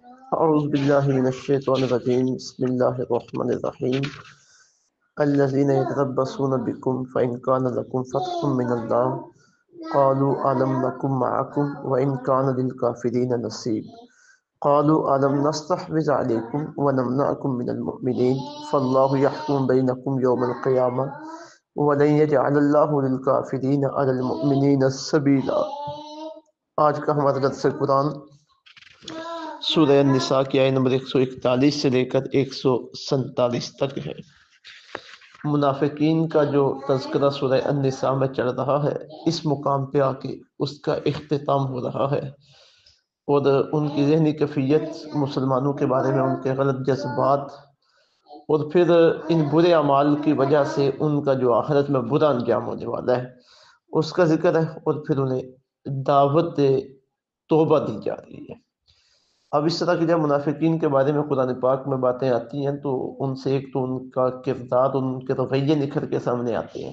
أعوذ بالله من الشيطان الرجيم بسم الله الرحمن الرحيم الذين يتربصون بكم فإن كان لكم فتح من الله قالوا ألم نكن معكم وإن كان للكافرين نصيب قالوا ألم نستحوذ عليكم ونمنعكم من المؤمنين فالله يحكم بينكم يوم القيامة ولن يجعل الله للكافرين على المؤمنين سبيلا۔ آج کا ہمارا درس قرآن سورہ النساء کی آیت نمبر 141 سے لے کر 147 تک ہے۔ منافقین کا جو تذکرہ سورہ النساء میں چل رہا ہے، اس مقام پہ آ کے اس کا اختتام ہو رہا ہے، اور ان کی ذہنی کیفیت، مسلمانوں کے بارے میں ان کے غلط جذبات، اور پھر ان برے اعمال کی وجہ سے ان کا جو آخرت میں برا انجام ہونے والا ہے اس کا ذکر ہے، اور پھر انہیں دعوت توبہ دی جا رہی ہے۔ اب اس طرح کی جب منافقین کے بارے میں قرآن پاک میں باتیں آتی ہیں تو ان سے ایک تو ان کا کردار، ان کے رویے نکھر کے سامنے آتے ہیں،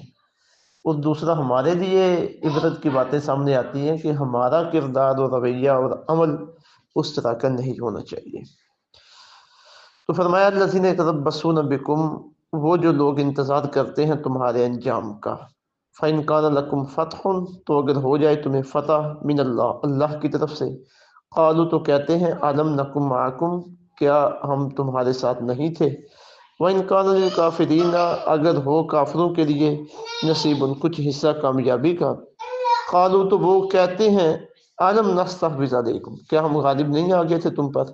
اور دوسرا ہمارے لیے عبرت کی باتیں سامنے آتی ہیں کہ ہمارا کردار اور رویہ اور عمل اس طرح کا نہیں ہونا چاہیے۔ تو فرمایا الذین یتربصون بکم، وہ جو لوگ انتظار کرتے ہیں تمہارے انجام کا، فإن کان لکم فتح، تو اگر ہو جائے تمہیں فتح، من اللہ، اللہ کی طرف سے، قالوا، تو کہتے ہیں، علم نکم معکم، کیا ہم تمہارے ساتھ نہیں تھے، وَإِن كَانَ لِلْكَافِرِينَ، اگر ہو کافروں کے لیے، نصیب، کچھ حصہ کامیابی کا، قالوا، تو وہ کہتے ہیں، علم نستحوذ علیکم، کیا ہم غالب نہیں آ گئے تھے تم پر،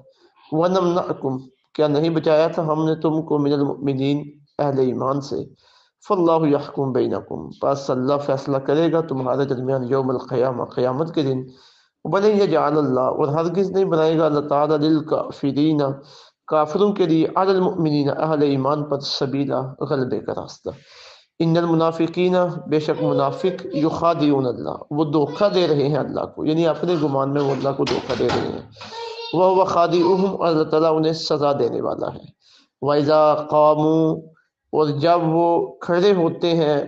وَنَمْنَعْكُمْ، کیا نہیں بچایا تھا ہم نے تم کو، من المؤمنین، اہل ایمان سے، فاللہ یحکم بینکم، پس اللہ فیصلہ کرے گا تمہارے درمیان، یوم القیامہ، قیامت کے دن، وَلَن يَجْعَلَ اللَّهُ، اور ہرگز نہیں بنائے گا اللہ تعالیٰ، للکافرین، کافروں کے لیے، علی المؤمنین، اہل ایمان پر، سبیلا، غلبے کا راستہ۔ ان المنافقین، بے شک منافق، یخادعون اللہ، وہ دھوکہ دے رہے ہیں اللہ کو، یعنی اپنے گمان میں وہ اللہ کو دھوکہ دے رہے ہیں، وَهُوَ خَادِعُهُمْ، اور اللہ تعالیٰ انہیں سزا دینے والا ہے۔ وَإِذَا قَامُوا، اور جب وہ کھڑے ہوتے ہیں،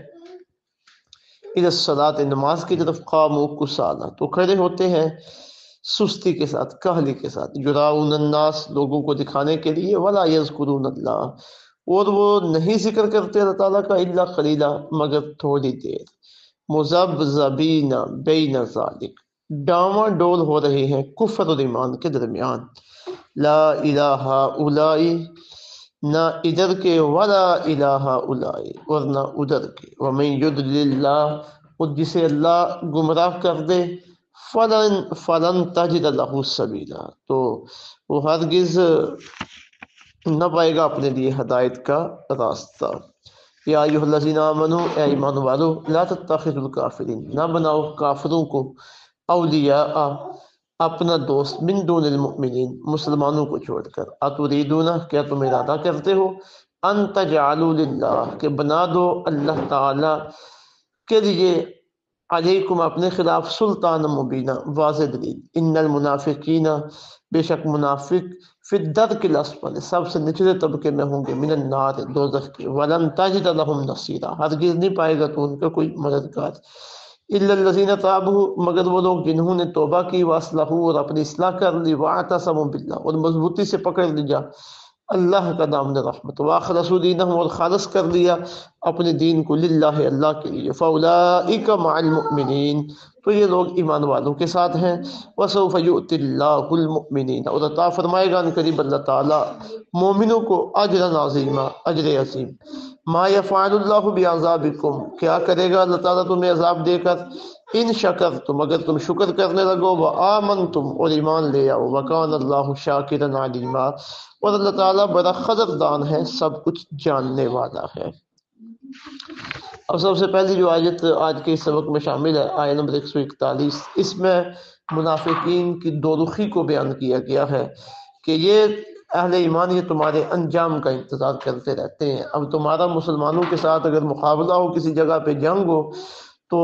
اِلَى الصَّلَاةِ، نماز کی طرف، قاموا کسالى، تو کھڑے ہوتے ہیں سستی کے ساتھ، کہلی کے ساتھ، یراؤن الناس، لوگوں کو دکھانے کے لیے، ولا یذکرون اللہ، اور وہ نہیں ذکر کرتے اللہ تعالیٰ کا، الا قلیلا، مگر تھوڑی دیر، مذبذبین بین ذالک، ڈاواں ڈول ہو رہے ہیں کفر اور ایمان کے درمیان، لا الہ اولئ، نہ ادھر کے، ولا الہ اولئ، اور نہ ادھر کے، ومن یضلل اللہ، اور جسے اللہ گمراہ کر دے، فلن تجد لہ سبیلا، تو وہ ہرگز نہ پائے گا اپنے لیے ہدایت کا راستہ۔ یا ایھا الذین آمنوا، اے ایمان والو، لا تتخذوا الکافرین، نہ بناؤ کافروں کو، اولیاء، اپنا دوست، من دون المؤمنین، مسلمانوں کو چھوڑ کر، اتریدون، کیا تم ارادہ کرتے ہو، ان تجعلوا للہ، کہ بنا دو اللہ تعالی کے لیے، علیکم، اپنے خلاف، سلطان مبینہ، واضح دلیل، ان المنافقین، بے شک منافق، فی الدرک الاسفل، سب سے نچلے طبقے میں ہوں گے، من النار، دوزخ کے، ولن تجد لهم نصیرا، ہرگز نہیں پائے گا تو ان کا کوئی مددگار، الا الذین تابوا، مگر وہ لوگ جنہوں نے توبہ کی، واصلحوا، اور اپنی اصلاح کر لی، واعتصموا باللہ، اور مضبوطی سے پکڑ لیا اللہ کا دامن رحمت، واخلصوا دینہم، اور خالص کر لیا اپنے دین کو، للہ، اللہ کے لیے، فاولئک مع المؤمنین، تو یہ لوگ ایمان والوں کے ساتھ ہیں، وسوف یؤتی اللہ المؤمنین، اور عطا فرمائے گا ان قریب اللہ تعالیٰ مومنوں کو، اجرا عظیما، اجر عظیم، ما یفعل اللہ بعذابکم، کیا کرے گا اللہ تعالیٰ تمہیں عذاب دے کر، ان شکرتم، اگر تم شکر کرنے لگو، وآمنتم، اور ایمان لے آؤ، وکان اللہ شاکرا علیما، اور اللہ تعالیٰ بڑا قدردان ہے، سب کچھ جاننے والا ہے۔ اب سب سے پہلی جو آیت آج کے اس سبق میں شامل ہے، آیت نمبر 141، اس میں منافقین کی دو رخی کو بیان کیا گیا ہے کہ یہ اہل ایمان، یہ تمہارے انجام کا انتظار کرتے رہتے ہیں۔ اب تمہارا مسلمانوں کے ساتھ اگر مقابلہ ہو، کسی جگہ پہ جنگ ہو، تو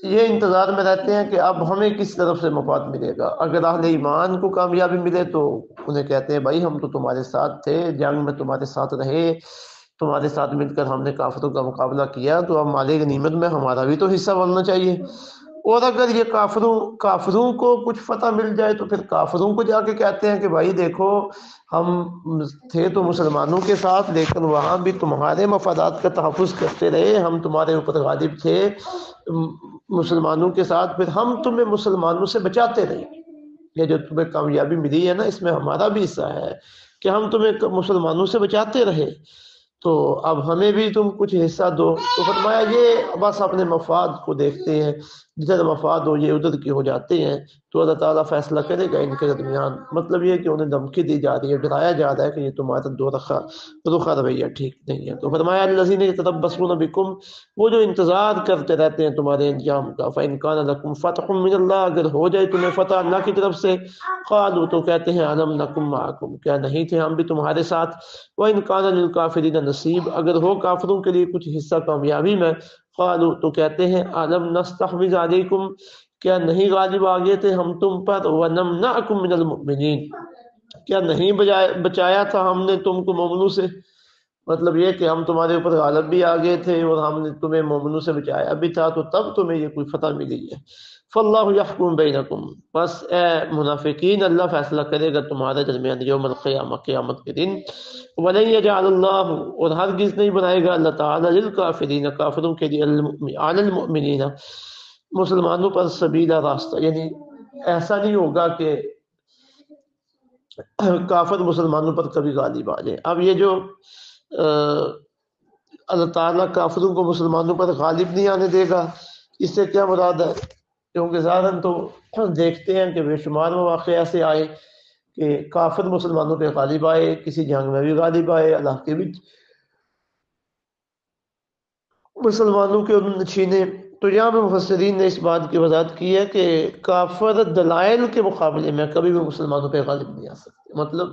یہ انتظار میں رہتے ہیں کہ اب ہمیں کس طرف سے مفاد ملے گا۔ اگر اہل ایمان کو کامیابی ملے تو انہیں کہتے ہیں، بھائی ہم تو تمہارے ساتھ تھے، جنگ میں تمہارے ساتھ رہے، تمہارے ساتھ مل کر ہم نے کافروں کا مقابلہ کیا، تو اب مال غنیمت میں ہمارا بھی تو حصہ بننا چاہیے۔ اور اگر یہ کافروں کو کچھ فتح مل جائے تو پھر کافروں کو جا کے کہتے ہیں کہ بھائی دیکھو ہم تھے تو مسلمانوں کے ساتھ، لیکن وہاں بھی تمہارے مفادات کا تحفظ کرتے رہے، ہم تمہارے اوپر غالب تھے مسلمانوں کے ساتھ، پھر ہم تمہیں مسلمانوں سے بچاتے رہے۔ یہ جو تمہیں کامیابی ملی ہے نا، اس میں ہمارا بھی حصہ ہے کہ ہم تمہیں مسلمانوں سے بچاتے رہے، تو اب ہمیں بھی تم کچھ حصہ دو۔ تو فرمایا یہ بس اپنے مفاد کو دیکھتے ہیں، جدھر مفاد ہو یہ ادھر کی ہو جاتے ہیں، تو اللہ تعالیٰ فیصلہ کرے گا ان کے درمیان۔ مطلب یہ کہ انہیں دھمکی دی جا رہی ہے، ڈرایا جا رہا ہے کہ یہ تمہارا دو رخا رویہ ٹھیک نہیں ہے۔ تو فرمایا الذین یتربصون بکم، وہ جو انتظار کرتے رہتے ہیں تمہارے انجام کا، فإن کان لکم فتح من اللہ، اگر ہو جائے تمہیں فتح اللہ کی طرف سے، قالوا تو کہتے ہیں الم نکم معکم، کیا نہیں تھے ہم بھی تمہارے ساتھ، وإن کان للکافرین نصیب، اگر ہو کافروں کے لیے کچھ حصہ کامیابی میں، قالوا تو کہتے ہیں الم نستحوذ علیکم، کیا نہیں غالب آگے تھے ہم تم پر، ونمنعکم من المؤمنین، کیا نہیں بچایا تھا ہم نے تم کو مومنوں سے۔ مطلب یہ کہ ہم تمہارے اوپر غالب بھی آگے تھے اور ہم نے تمہیں مومنوں سے بچایا بھی تھا، تو تب تمہیں یہ کوئی فتح ملی ہے۔ فاللہ یحکم بینکم، بس اے منافقین اللہ فیصلہ کرے گا تمہارے درمیان یوم القیامہ، قیامت کے دن۔ ولن یجعل اللہ، اور ہرگز نہیں بنائے گا اللہ تعالی للکافرین، کافروں کے لیے، علی المؤمنین، مسلمانوں پر سبیلا، راستہ، یعنی ایسا نہیں ہوگا کہ کافر مسلمانوں پر کبھی غالب آ جائے۔ اب یہ جو اللہ تعالیٰ کافروں کو مسلمانوں پر غالب نہیں آنے دے گا، اس سے کیا مراد ہے؟ کیونکہ ظاہراً تو دیکھتے ہیں کہ بے شمار مواقع ایسے آئے کہ کافر مسلمانوں پہ غالب آئے، کسی جنگ میں بھی غالب آئے، اللہ کے بھی مسلمانوں کے نشینے۔ تو یہاں پہ مفسرین نے اس بات کی وضاحت کی ہے کہ کافر دلائل کے مقابلے میں کبھی بھی مسلمانوں پہ غالب نہیں آ سکتے، مطلب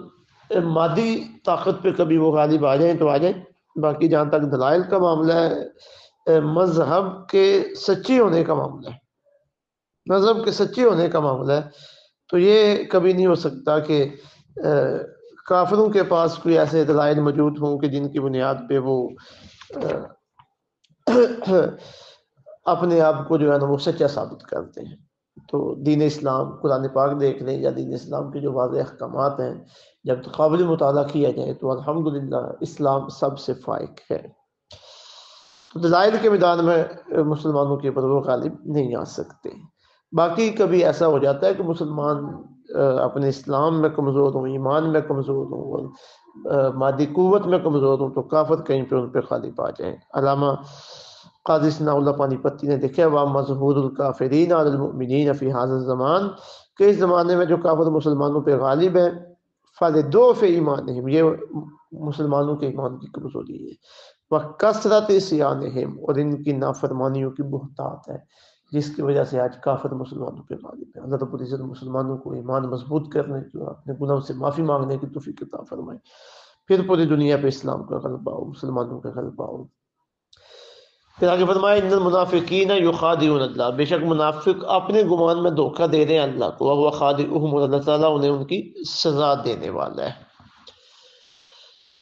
مادی طاقت پہ کبھی وہ غالب آ جائیں تو آ جائیں، باقی جہاں تک دلائل کا معاملہ ہے، مذہب کے سچے ہونے کا معاملہ ہے، مذہب کے سچے ہونے کا معاملہ ہے، تو یہ کبھی نہیں ہو سکتا کہ کافروں کے پاس کوئی ایسے دلائل موجود ہوں کہ جن کی بنیاد پہ وہ اپنے آپ کو جو ہے نا وہ سچا ثابت کرتے ہیں۔ تو دین اسلام، قرآن پاک دیکھ لیں یا دین اسلام کے جو واضح احکامات ہیں، جب قابل مطالعہ کیا جائے تو الحمدللہ اسلام سب سے فائق ہے۔ دلائل کے میدان میں مسلمانوں کے اوپر وہ غالب نہیں آ سکتے۔ باقی کبھی ایسا ہو جاتا ہے کہ مسلمان اپنے اسلام میں کمزور ہوں، ایمان میں کمزور ہوں، مادی قوت میں کمزور ہوں، تو کافر کہیں پہ ان پہ غالب آ جائیں۔ علامہ قاضی ثناء اللہ پانی پتی نے دیکھا وَأَمَّا ظُهُورُ الْكَافِرِينَ عَلَى الْمُؤْمِنِينَ فِي هَذَا الزَّمَانِ، کہ اس زمانے میں جو کافر مسلمانوں پہ غالب ہیں، فَلِضَعْفِ ایمانہم، یہ مسلمانوں کے ایمان کی کمزوری ہے، وَكَثْرَةِ عِصْیانہم، اور ان کی نافرمانیوں کی بہتات ہے، جس کی وجہ سے آج کافر مسلمانوں پہ غالب ہے۔ اللہ رب العزت مسلمانوں کو ایمان مضبوط کرنے کی، اپنے گناہوں سے معافی مانگنے کی توفیق عطا فرمائے، پھر پوری دنیا پہ اسلام کا غلبہ ہو، مسلمانوں کا غلبہ ہو۔ پھر آگے فرمایا ان المنافقین یخادعون اللہ، بے شک منافق اپنے گمان میں دھوکہ دے رہے ہیں اللہ کو، وهو خادعهم، اور اللہ تعالیٰ انہیں ان کی سزا دینے والا ہے۔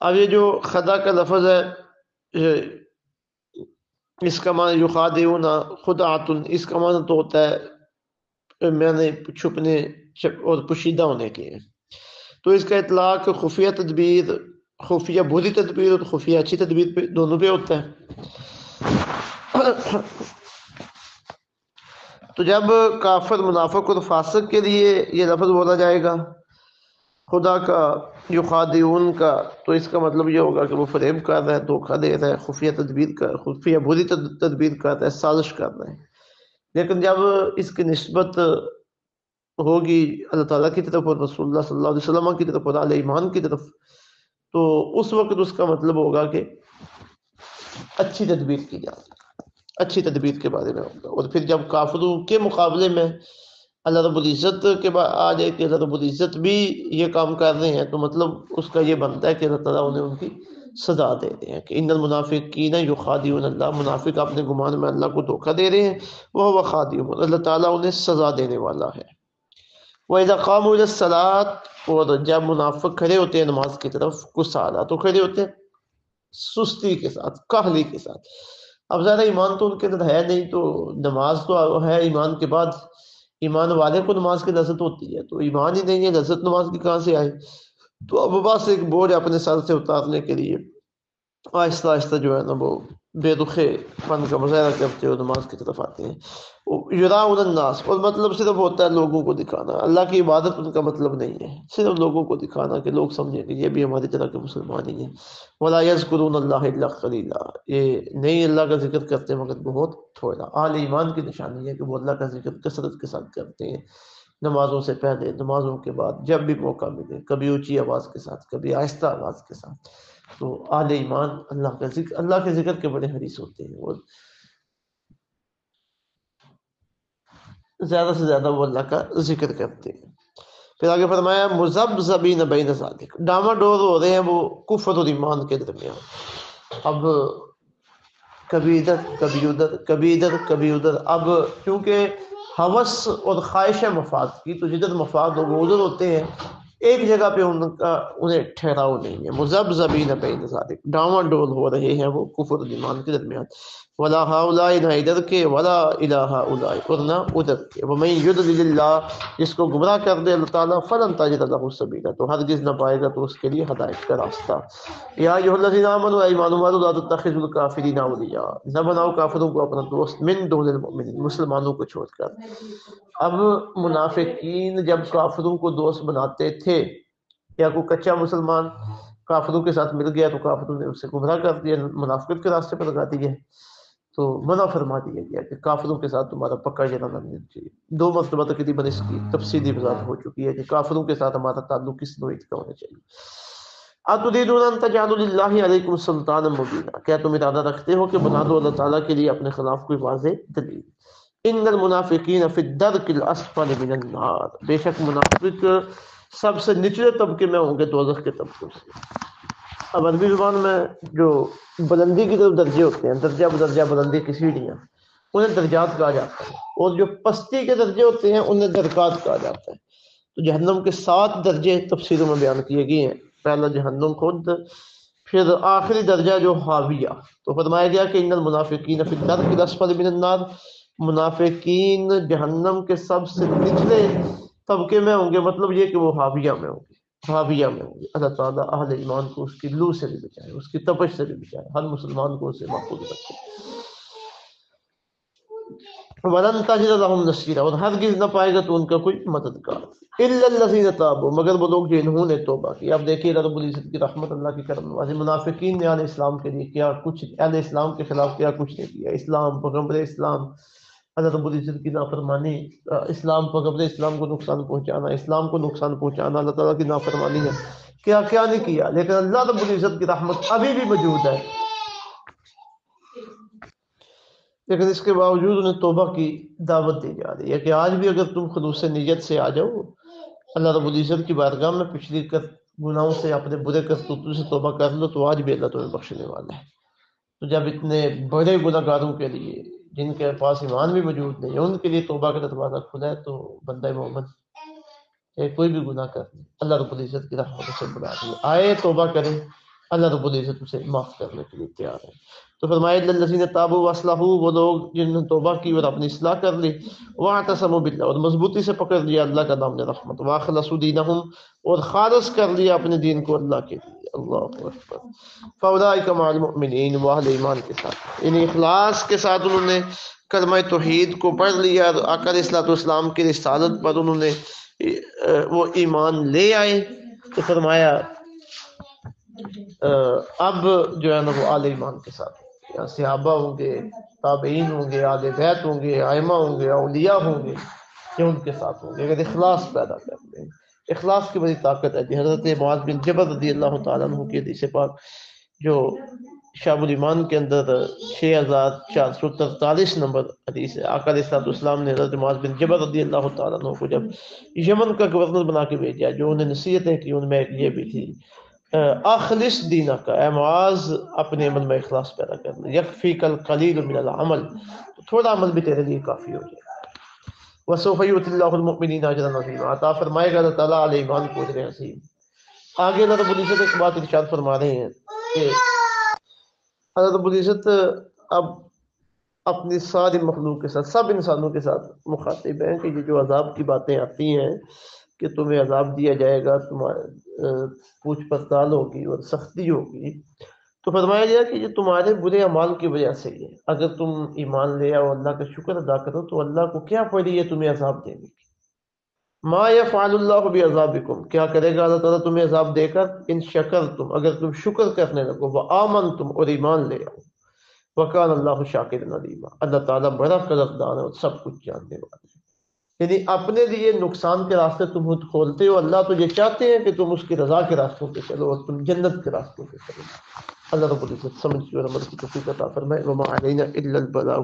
اب یہ جو خدا کا لفظ ہے، اس کا معنی یخادعون خدعۃ، اس کا معنی تو ہوتا ہے میں نے چھپنے اور پوشیدہ ہونے کے، تو اس کا اطلاق خفیہ تدبیر، خفیہ بری تدبیر اور خفیہ اچھی تدبیر پہ، دونوں پہ ہوتا ہے۔ تو جب کافر، منافق اور فاسق کے لیے یہ لفظ بولا جائے گا خدا کا، یخادعون کا، تو اس کا مطلب یہ ہوگا کہ وہ فریب کر رہا ہے، دھوکہ دے رہا ہے، خفیہ تدبیر کا، خفیہ بری تدبیر کر رہا ہے، سازش کر رہا ہے۔ لیکن جب اس کی نسبت ہوگی اللہ تعالیٰ کی طرف اور رسول اللہ صلی اللہ علیہ وسلم کی طرف اور اہل ایمان کی طرف، تو اس وقت اس کا مطلب ہوگا کہ اچھی تدبیر کی جائے، اچھی تدبیر کے بارے میں ہوگا۔ اور پھر جب کافروں کے مقابلے میں اللہ رب العزت کے آ جائے کہ اللہ رب العزت بھی یہ کام کر رہے ہیں، تو مطلب اس کا یہ بنتا ہے کہ اللہ تعالیٰ انہیں ان کی سزا دے رہے ہیں کہ ان المنافقین یخادعون اللہ، منافق اپنے گمان میں اللہ کو دھوکہ دے رہے ہیں، وہو خادعهم، اللہ تعالیٰ انہیں سزا دینے والا ہے۔ وَإِذَا قَامُوا إِلَى الصَّلَاةِ، اور جب منافق کھڑے ہوتے ہیں نماز کی طرف، کسالى، تو کھڑے ہوتے ہیں سستی کے ساتھ، کاہلی کے ساتھ، اب زیادہ ایمان تو ان کے اندر ہے نہیں، تو نماز تو ہے ایمان کے بعد، ایمان والے کو نماز کی لذت ہوتی ہے، تو ایمان ہی نہیں ہے، لذت نماز کی کہاں سے آئے؟ تو اب بس ایک بوجھ اپنے سر سے اتارنے کے لیے آہستہ آہستہ جو ہے نا وہ بے رخے فن کا مظاہرہ کرتے ہوئے نماز کی طرف آتے ہیں۔ یراؤن الناس، اور مطلب صرف ہوتا ہے لوگوں کو دکھانا، اللہ کی عبادت ان کا مطلب نہیں ہے، صرف لوگوں کو دکھانا کہ لوگ سمجھیں کہ یہ بھی ہماری طرح کے مسلمان ہی ہیں۔ ولا یذکرون اللہ الا قلیلا، یہ نہیں اللہ کا ذکر کرتے مگر بہت تھوڑا۔ اہل ایمان کی نشانی ہے کہ وہ اللہ کا ذکر کثرت کے ساتھ کرتے ہیں، نمازوں سے پہلے، نمازوں کے بعد، جب بھی موقع ملے، کبھی اونچی آواز کے ساتھ، کبھی آہستہ آواز کے ساتھ۔ تو اہل ایمان اللہ کا ذکر، اللہ کے ذکر کے بڑے حریص ہوتے ہیں، اور زیادہ سے زیادہ وہ اللہ کا ذکر کرتے ہیں۔ پھر آگے فرمایا مذبذبین بین ذالک، ڈاما ڈول ہو رہے ہیں وہ کفر اور ایمان کے درمیان، اب کبھی ادھر کبھی ادھر، کبھی ادھر کبھی ادھر۔ اب کیونکہ ہوس اور خواہش مفاد کی، تو جدھر مفاد ہو وہ ادھر ہوتے ہیں، ایک جگہ پہ انہیں ٹھہراؤ نہیں ہے۔ مذبذبین بین ذالک، ڈاما ڈول ہو رہے ہیں وہ کفر اور ایمان کے درمیان۔ ولا ہؤلاء، نہ ادھر کے، ولا الی ہؤلاء، اور نہ ادھر کے۔ ومن یضلل اللہ، جس کو گمراہ کر دے اللہ تعالیٰ، فلن تجد له سبیلا، تو ہرگز نہ پائے گا تو اس کے لیے ہدایت کا راستہ۔ یا ایھا الذین آمنوا، ایمان والو، لا تتخذوا الکافرین اولیاء، نہ بناؤ کافروں کو اپنا دوست، من دون المؤمنین، مسلمانوں کو چھوڑ کر۔ اب منافقین جب کافروں کو دوست بناتے تھے، یا کوئی کچا مسلمان کافروں کے ساتھ مل گیا تو کافروں نے اسے گمراہ کر دیا، منافقت کے راستے پر لگا دیا، تو منع فرما دیا گیا کہ کافروں کے ساتھ تمہارا پکا جانا نہیں چاہیے۔ 2 مرتبہ تقریباً اس کی تفصیلی وضاحت ہو چکی ہے کہ کافروں کے ساتھ ہمارا تعلق کس نوعیت کا ہونا چاہیے۔ اتريدون ان تجعلوا لله عليكم سلطانا مبینا، کیا تم ارادہ رکھتے ہو کہ بنا دو اللہ تعالیٰ کے لیے اپنے خلاف کوئی واضح دلیل؟ ان المنافقین فی الدرک الاسفل من النار، بے شک منافق سب سے نچلے طبقے میں ہوں گے دوزخ کے طبقوں سے۔ اب عربی زبان میں جو بلندی کی طرف درجے ہوتے ہیں، درجہ بدرجہ بلندی کی سیڑھیاں، انہیں درجات کہا جاتا ہے، اور جو پستی کے درجے ہوتے ہیں انہیں درکات کہا جاتا ہے۔ تو جہنم کے 7 درجے تفسیروں میں بیان کیے گئے ہیں۔ پہلا جہنم خود، پھر آخری درجہ جو حاویہ، تو فرمایا گیا کہ ان المنافقین فی الدرک الاسفل من النار، منافقین جہنم کے سب سے نچلے طبقے میں ہوں گے، مطلب یہ کہ وہ حاویہ میں ہوں گے، حاویہ میں ہوں گے۔ اللہ تعالیٰ اہل ایمان کو اس کی لو سے بھی بچائے، اس کی تپش سے بھی بچائے، ہر مسلمان کو اسے محفوظ رکھے۔ وَلَن تَجِدَ لَهُمْ نَصِيرًا، اور ہرگز نہ پائے گا تو ان کا کوئی مددگار، إِلَّا الَّذِينَ تَابُوا، مگر وہ لوگ جنہوں نے توبہ کی۔ اب دیکھیے اللہ رب العزت کی رحمت، اللہ کی کرم نوازی، منافقین نے اہل اسلام کے لیے کیا کچھ، اہل اسلام کے خلاف کیا کچھ نہیں کیا، اسلام، پیغمبر اسلام، اللہ رب العزت کی نافرمانی، اسلام، پیغمبر اسلام کو نقصان پہنچانا، اسلام کو نقصان پہنچانا اللہ تعالیٰ کی نافرمانی ہے، کیا کیا نہیں کیا، لیکن اللہ رب العزت کی رحمت ابھی بھی موجود ہے، لیکن اس کے باوجود انہیں توبہ کی دعوت دی جا رہی ہے کہ آج بھی اگر تم خلوص نیت سے آ جاؤ اللہ رب العزت کی بارگاہ میں، پچھلی گناہوں سے، اپنے برے کرتوتوں سے توبہ کر لو، تو آج بھی اللہ تمہیں بخشنے والا ہے۔ تو جب اتنے بڑے گناہ گاروں کے لیے، جن کے پاس ایمان بھی موجود نہیں ہے، ان کے لیے توبہ کا دروازہ کھلا ہے، تو بندہ مومن کوئی بھی گناہ کر لے، اللہ رب العزت کی رحمت سے بلا دے، آئے توبہ کرے، اللہ رب العزت اسے معاف کرنے کے لیے تیار ہے۔ تو فرمایا الذین تابوا واصلحوا، وہ لوگ جنہوں نے توبہ کی اور اپنی اصلاح کر لی، واعتصموا باللہ، اور مضبوطی سے پکڑ لیا اللہ کا نام رحمت، واخلصوا دینہم، اور خالص کر لیا اپنے دین کو اللہ کے لیے، اللہ اکبر، فاولئک مع المؤمنین، وہ اہل ایمان کے ساتھ، یعنی اخلاص کے ساتھ انہوں نے کلمہ توحید کو پڑھ لیا، آقا علیہ الصلوۃ والسلام کی رسالت پر انہوں نے وہ ایمان لے آئے، تو فرمایا اب جو ہے نا وہ آل ایمان کے ساتھ، یا صحابہ ہوں گے، تابعین ہوں گے، آل بیت ہوں گے، ائمہ ہوں گے، اولیاء ہوں گے، یہ ان کے ساتھ ہوں گے اگر اخلاص پیدا کر لیں۔ اخلاص کی بڑی طاقت ہے۔ حضرت معاذ بن جبل رضی اللہ تعالیٰ عنہ کی حدیث پاک جو شعب الایمان کے اندر 6443 نمبر حدیث ہے، آقا علیہ الصلوۃ والسلام نے حضرت معاذ بن جبل رضی اللہ تعالیٰ عنہ کو جب یمن کا گورنر بنا کے بھیجا، جو انہیں نصیحتیں کی، ان میں یہ بھی تھی اخلص دینہ کا، اے معاذ اپنے عمل میں اخلاص پیدا کر لے، یکفیک القلیل من العمل، تو تھوڑا عمل بھی تیرے لیے کافی ہو جائے، وسوف یؤتی اللہ المؤمنین اجرا عظیما، عطا فرمائے گا اللہ تعالیٰ علیہ ایمان کو اجر عظیم۔ آگے اللہ رب العزت ایک بات ارشاد فرما رہے ہیں کہ اللہ رب العزت اب اپنی ساری مخلوق کے ساتھ، سب انسانوں کے ساتھ مخاطب ہیں کہ یہ جو عذاب کی باتیں آتی ہیں کہ تمہیں عذاب دیا جائے گا، تمہارے پوچھ پڑتال ہوگی اور سختی ہوگی، تو فرمایا گیا کہ یہ تمہارے برے اعمال کی وجہ سے ہی ہے۔ اگر تم ایمان لے اور اللہ کا شکر ادا کرو تو اللہ کو کیا پڑی ہے تمہیں عذاب دینے کی۔ ما یفعل اللہ بعذابکم، کیا کرے گا اللہ تعالیٰ تمہیں عذاب دے کر، ان شکرتم، اگر تم شکر کرنے لگو، وآمنتم، اور ایمان لے آؤ، وکان اللہ شاکرا علیما، اللہ تعالیٰ بڑا قدردان ہے اور سب کچھ جاننے والا ہے۔ یعنی اپنے لیے نقصان کے راستے تم خود کھولتے ہو، اللہ تو یہ چاہتے ہیں کہ تم اس کی رضا کے راستوں پہ چلو اور تم جنت کے راستوں پہ چلو۔ اللہ رب العزت سمجھ اور عمل کی توفیق عطا فرمائے۔ وما علینا الا البلاغ